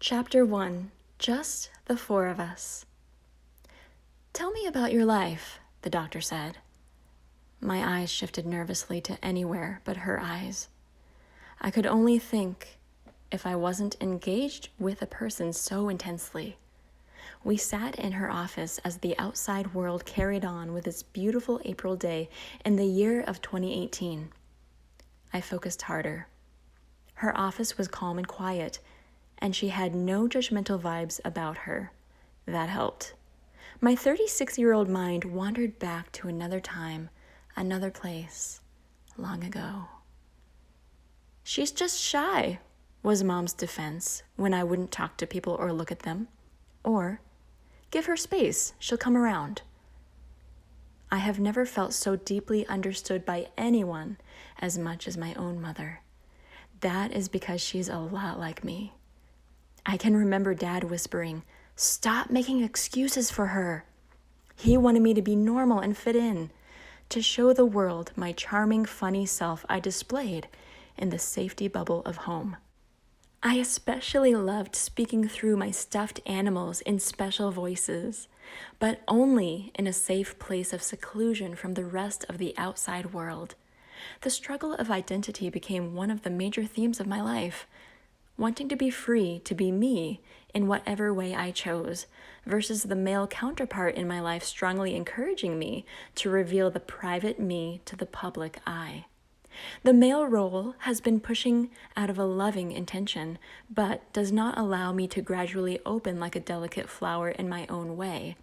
Chapter 1, Just the Four of Us. "Tell me about your life," the doctor said. My eyes shifted nervously to anywhere but her eyes. I could only think if I wasn't engaged with a person so intensely. We sat in her office as the outside world carried on with its beautiful April day in the year of 2018. I focused harder. Her office was calm and quiet, and she had no judgmental vibes about her. That helped. My 36-year-old mind wandered back to another time, another place, long ago. "She's just shy," was Mom's defense when I wouldn't talk to people or look at them. Or, "Give her space, she'll come around." I have never felt so deeply understood by anyone as much as my own mother. That is because she's a lot like me. I can remember Dad whispering, "Stop making excuses for her." He wanted me to be normal and fit in, to show the world my charming, funny self I displayed in the safety bubble of home. I especially loved speaking through my stuffed animals in special voices, but only in a safe place of seclusion from the rest of the outside world. The struggle of identity became one of the major themes of my life. Wanting to be free to be me in whatever way I chose, versus the male counterpart in my life strongly encouraging me to reveal the private me to the public eye. The male role has been pushing out of a loving intention, but does not allow me to gradually open like a delicate flower in my own way.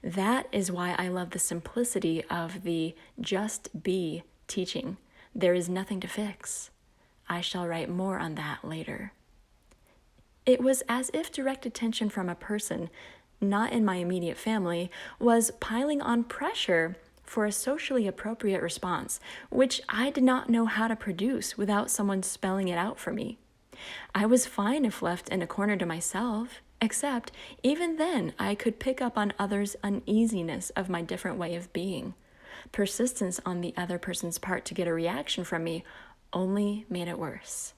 That is why I love the simplicity of the just be teaching. There is nothing to fix. I shall write more on that later. It was as if direct attention from a person, not in my immediate family, was piling on pressure for a socially appropriate response, which I did not know how to produce without someone spelling it out for me. I was fine if left in a corner to myself, except even then I could pick up on others' uneasiness of my different way of being. Persistence on the other person's part to get a reaction from me only made it worse.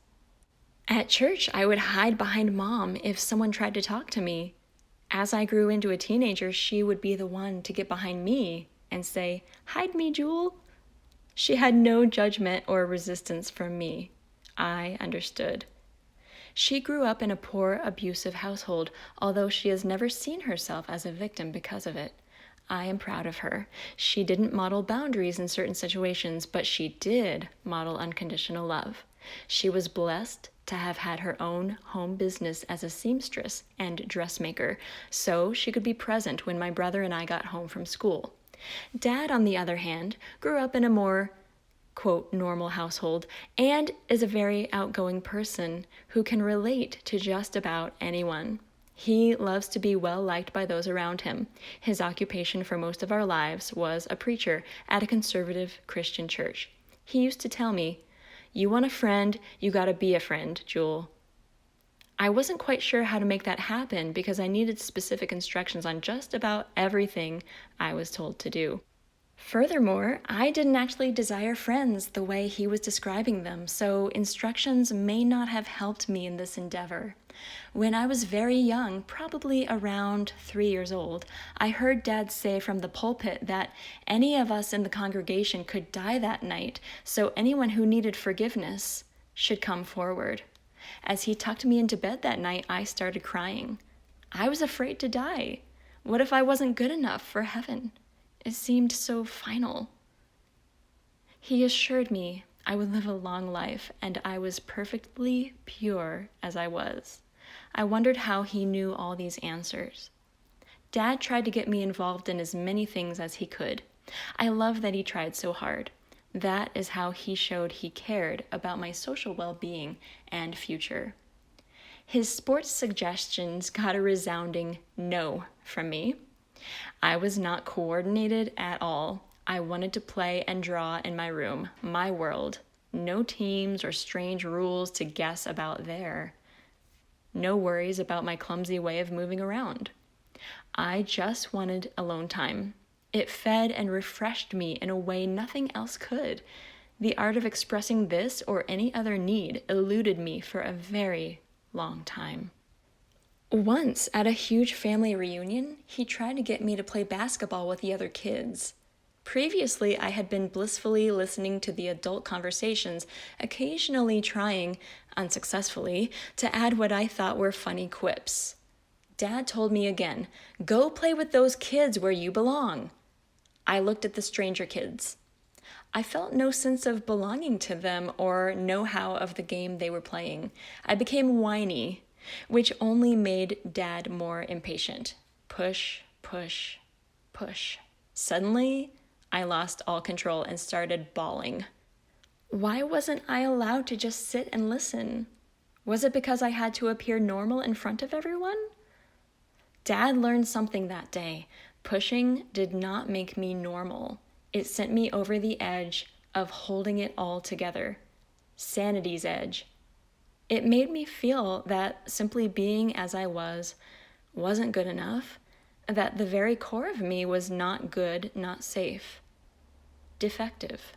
At church, I would hide behind Mom if someone tried to talk to me. As I grew into a teenager, she would be the one to get behind me and say, "Hide me, Jewel." She had no judgment or resistance from me. I understood. She grew up in a poor, abusive household, although she has never seen herself as a victim because of it. I am proud of her. She didn't model boundaries in certain situations, but she did model unconditional love. She was blessed to have had her own home business as a seamstress and dressmaker, so she could be present when my brother and I got home from school. Dad, on the other hand, grew up in a more, quote, normal household and is a very outgoing person who can relate to just about anyone. He loves to be well liked by those around him. His occupation for most of our lives was a preacher at a conservative Christian church. He used to tell me, "You want a friend, you gotta be a friend, Jewel." I wasn't quite sure how to make that happen because I needed specific instructions on just about everything I was told to do. Furthermore, I didn't actually desire friends the way he was describing them, so instructions may not have helped me in this endeavor. When I was very young, probably around 3 years old, I heard Dad say from the pulpit that any of us in the congregation could die that night, so anyone who needed forgiveness should come forward. As he tucked me into bed that night, I started crying. I was afraid to die. What if I wasn't good enough for heaven? It seemed so final. He assured me I would live a long life and I was perfectly pure as I was. I wondered how he knew all these answers. Dad tried to get me involved in as many things as he could. I love that he tried so hard. That is how he showed he cared about my social well-being and future. His sports suggestions got a resounding no from me. I was not coordinated at all. I wanted to play and draw in my room, my world. No teams or strange rules to guess about there. No worries about my clumsy way of moving around. I just wanted alone time. It fed and refreshed me in a way nothing else could. The art of expressing this or any other need eluded me for a very long time. Once, at a huge family reunion, he tried to get me to play basketball with the other kids. Previously, I had been blissfully listening to the adult conversations, occasionally trying, unsuccessfully, to add what I thought were funny quips. Dad told me again, "Go play with those kids where you belong." I looked at the stranger kids. I felt no sense of belonging to them or know-how of the game they were playing. I became whiny, which only made Dad more impatient. Push, push, push. Suddenly, I lost all control and started bawling. Why wasn't I allowed to just sit and listen? Was it because I had to appear normal in front of everyone? Dad learned something that day. Pushing did not make me normal. It sent me over the edge of holding it all together. Sanity's edge. It made me feel that simply being as I wasn't good enough, that the very core of me was not good, not safe, defective.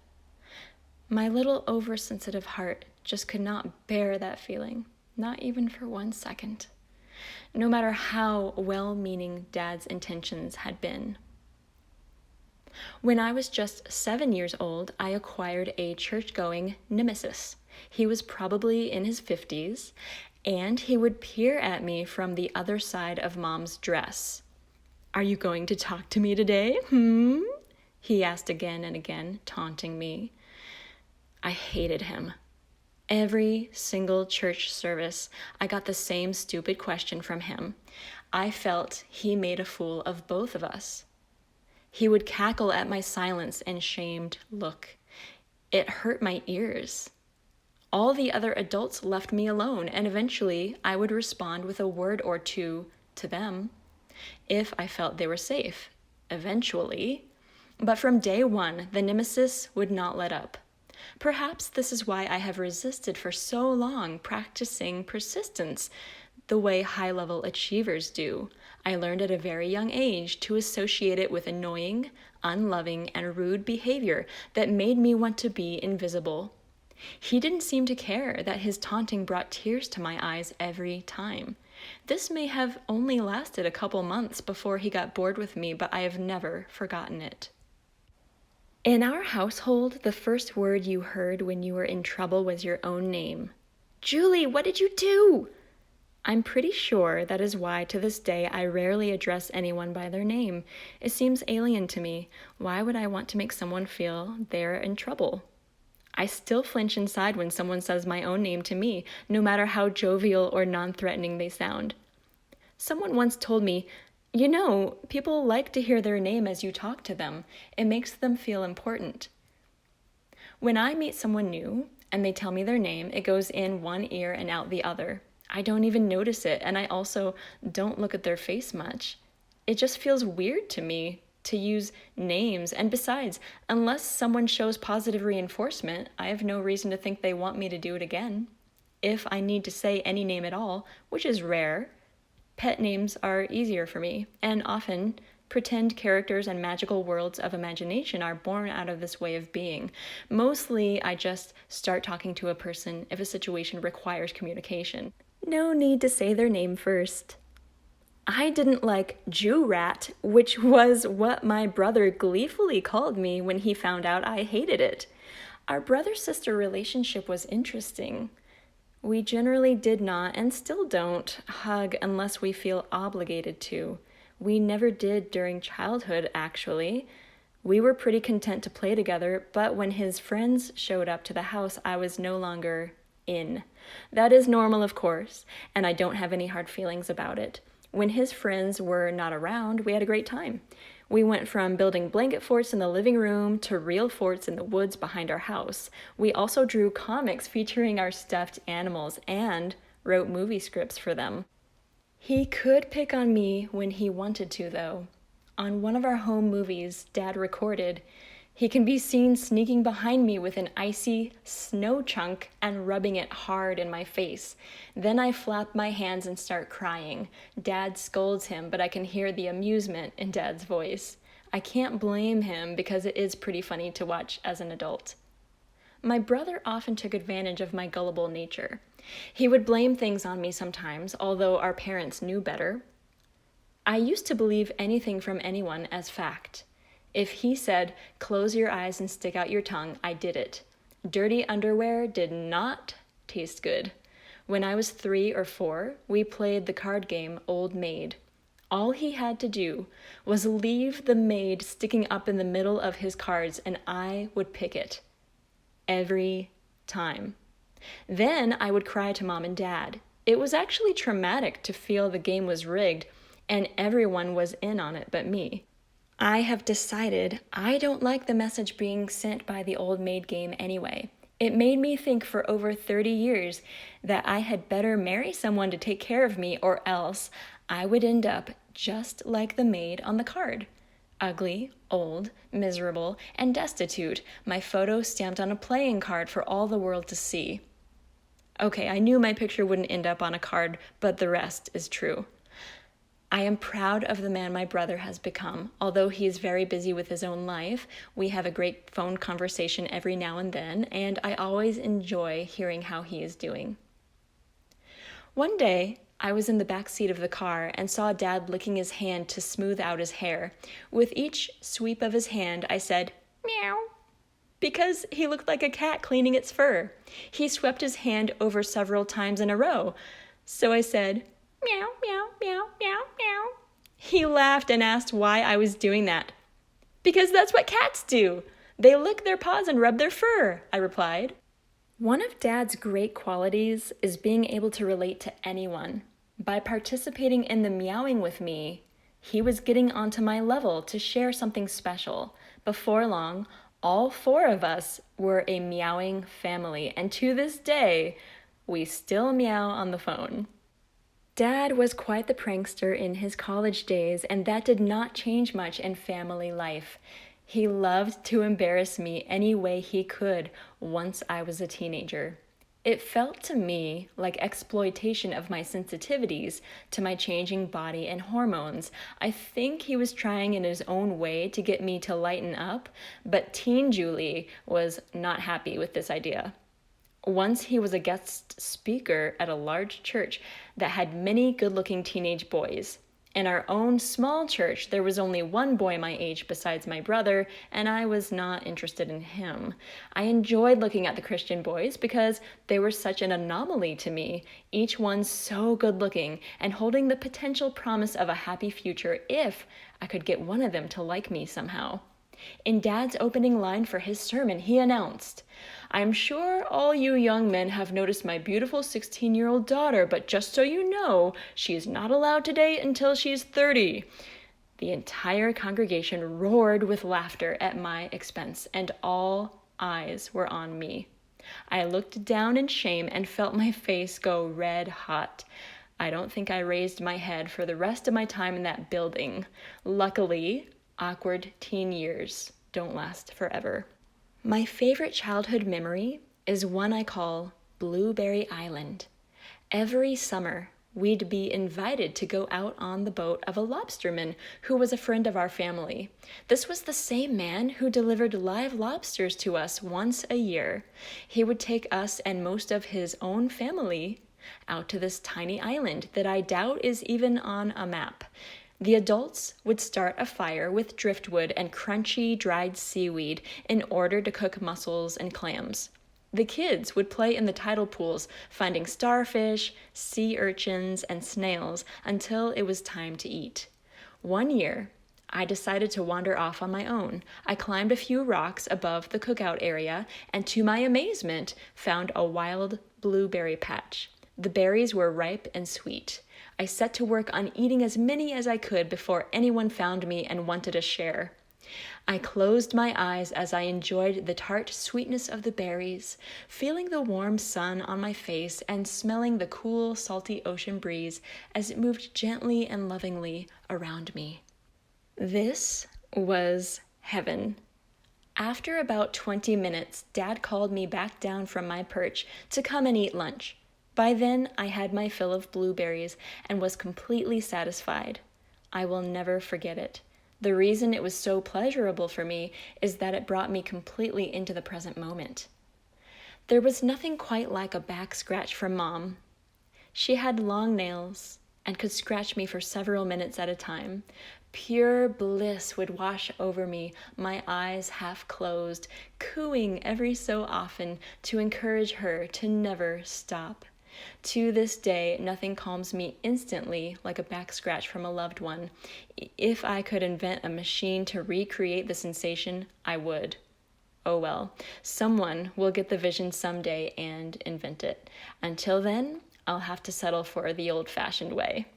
My little oversensitive heart just could not bear that feeling, not even for 1 second, no matter how well-meaning Dad's intentions had been. When I was just 7 years old, I acquired a church-going nemesis. He was probably in his 50s, and he would peer at me from the other side of Mom's dress. "Are you going to talk to me today? He asked again and again, taunting me. I hated him. Every single church service, I got the same stupid question from him. I felt he made a fool of both of us. He would cackle at my silence and shamed look. It hurt my ears. All the other adults left me alone, and eventually I would respond with a word or two to them, if I felt they were safe. Eventually. But from day one, the nemesis would not let up. Perhaps this is why I have resisted for so long, practicing persistence the way high-level achievers do. I learned at a very young age to associate it with annoying, unloving, and rude behavior that made me want to be invisible. He didn't seem to care that his taunting brought tears to my eyes every time. This may have only lasted a couple months before he got bored with me, but I have never forgotten it. In our household, the first word you heard when you were in trouble was your own name. "Julie, what did you do?" I'm pretty sure that is why to this day I rarely address anyone by their name. It seems alien to me. Why would I want to make someone feel they're in trouble? I still flinch inside when someone says my own name to me, no matter how jovial or non-threatening they sound. Someone once told me, "You know, people like to hear their name as you talk to them. It makes them feel important." When I meet someone new and they tell me their name, it goes in one ear and out the other. I don't even notice it, and I also don't look at their face much. It just feels weird to me to use names, and besides, unless someone shows positive reinforcement, I have no reason to think they want me to do it again. If I need to say any name at all, which is rare, pet names are easier for me, and often pretend characters and magical worlds of imagination are born out of this way of being. Mostly, I just start talking to a person if a situation requires communication. No need to say their name first. I didn't like Jew rat, which was what my brother gleefully called me when he found out I hated it. Our brother-sister relationship was interesting. We generally did not, and still don't, hug unless we feel obligated to. We never did during childhood, actually. We were pretty content to play together, but when his friends showed up to the house, I was no longer in. That is normal, of course, and I don't have any hard feelings about it. When his friends were not around, we had a great time. We went from building blanket forts in the living room to real forts in the woods behind our house. We also drew comics featuring our stuffed animals and wrote movie scripts for them. He could pick on me when he wanted to, though. On one of our home movies Dad recorded, he can be seen sneaking behind me with an icy snow chunk and rubbing it hard in my face. Then I flap my hands and start crying. Dad scolds him, but I can hear the amusement in Dad's voice. I can't blame him because it is pretty funny to watch as an adult. My brother often took advantage of my gullible nature. He would blame things on me sometimes, although our parents knew better. I used to believe anything from anyone as fact. If he said, "Close your eyes and stick out your tongue," I did it. Dirty underwear did not taste good. When I was 3 or 4, we played the card game Old Maid. All he had to do was leave the maid sticking up in the middle of his cards, and I would pick it. Every time. Then I would cry to Mom and Dad. It was actually traumatic to feel the game was rigged, and everyone was in on it but me. I have decided I don't like the message being sent by the Old Maid game anyway. It made me think for over 30 years that I had better marry someone to take care of me, or else I would end up just like the maid on the card. Ugly, old, miserable, and destitute, my photo stamped on a playing card for all the world to see. Okay, I knew my picture wouldn't end up on a card, but the rest is true. I am proud of the man my brother has become. Although he is very busy with his own life, we have a great phone conversation every now and then, and I always enjoy hearing how he is doing. One day, I was in the back seat of the car and saw Dad licking his hand to smooth out his hair. With each sweep of his hand, I said, "Meow," because he looked like a cat cleaning its fur. He swept his hand over several times in a row, so I said, "Meow, meow, meow, meow, meow." He laughed and asked why I was doing that. "Because that's what cats do. They lick their paws and rub their fur," I replied. One of Dad's great qualities is being able to relate to anyone. By participating in the meowing with me, he was getting onto my level to share something special. Before long, all 4 of us were a meowing family, and to this day, we still meow on the phone. Dad was quite the prankster in his college days, and that did not change much in family life. He loved to embarrass me any way he could once I was a teenager. It felt to me like exploitation of my sensitivities to my changing body and hormones. I think he was trying in his own way to get me to lighten up, but teen Julie was not happy with this idea. Once he was a guest speaker at a large church that had many good-looking teenage boys. In our own small church, there was only one boy my age besides my brother, and I was not interested in him. I enjoyed looking at the Christian boys because they were such an anomaly to me, each one so good-looking and holding the potential promise of a happy future if I could get one of them to like me somehow. In Dad's opening line for his sermon, he announced, "I'm sure all you young men have noticed my beautiful 16-year-old daughter, but just so you know, she is not allowed to date until she's 30. The entire congregation roared with laughter at my expense, and all eyes were on me. I looked down in shame and felt my face go red hot. I don't think I raised my head for the rest of my time in that building. Luckily, awkward teen years don't last forever. My favorite childhood memory is one I call Blueberry Island. Every summer, we'd be invited to go out on the boat of a lobsterman who was a friend of our family. This was the same man who delivered live lobsters to us once a year. He would take us and most of his own family out to this tiny island that I doubt is even on a map. The adults would start a fire with driftwood and crunchy dried seaweed in order to cook mussels and clams. The kids would play in the tidal pools, finding starfish, sea urchins, and snails until it was time to eat. One year, I decided to wander off on my own. I climbed a few rocks above the cookout area and, to my amazement, found a wild blueberry patch. The berries were ripe and sweet. I set to work on eating as many as I could before anyone found me and wanted a share. I closed my eyes as I enjoyed the tart sweetness of the berries, feeling the warm sun on my face and smelling the cool, salty ocean breeze as it moved gently and lovingly around me. This was heaven. After about 20 minutes, Dad called me back down from my perch to come and eat lunch. By then, I had my fill of blueberries and was completely satisfied. I will never forget it. The reason it was so pleasurable for me is that it brought me completely into the present moment. There was nothing quite like a back scratch from Mom. She had long nails and could scratch me for several minutes at a time. Pure bliss would wash over me, my eyes half closed, cooing every so often to encourage her to never stop. To this day, nothing calms me instantly like a back scratch from a loved one. If I could invent a machine to recreate the sensation, I would. Oh well, someone will get the vision someday and invent it. Until then, I'll have to settle for the old-fashioned way.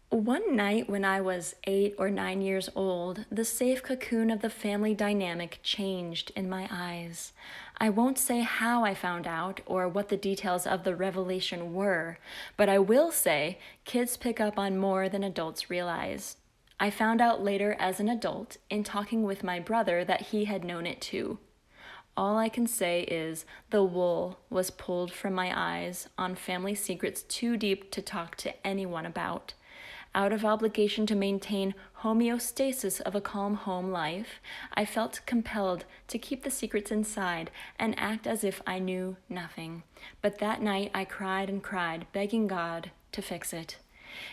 One night when I was 8 or 9 years old, the safe cocoon of the family dynamic changed in my eyes. I won't say how I found out or what the details of the revelation were, but I will say kids pick up on more than adults realize. I found out later as an adult in talking with my brother that he had known it too. All I can say is the wool was pulled from my eyes on family secrets too deep to talk to anyone about. Out of obligation to maintain homeostasis of a calm home life, I felt compelled to keep the secrets inside and act as if I knew nothing. But that night I cried and cried, begging God to fix it.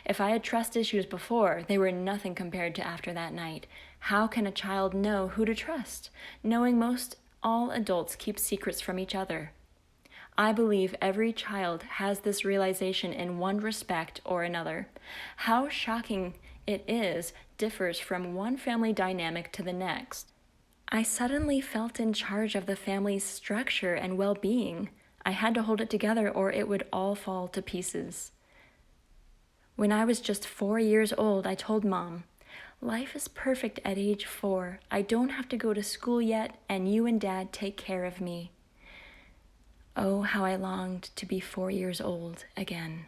If I had trust issues before, they were nothing compared to after that night. How can a child know who to trust, knowing most all adults keep secrets from each other? I believe every child has this realization in one respect or another. How shocking it is differs from one family dynamic to the next. I suddenly felt in charge of the family's structure and well-being. I had to hold it together or it would all fall to pieces. When I was just 4 years old, I told Mom, "Life is perfect at age 4. I don't have to go to school yet, and you and Dad take care of me." Oh, how I longed to be 4 years old again.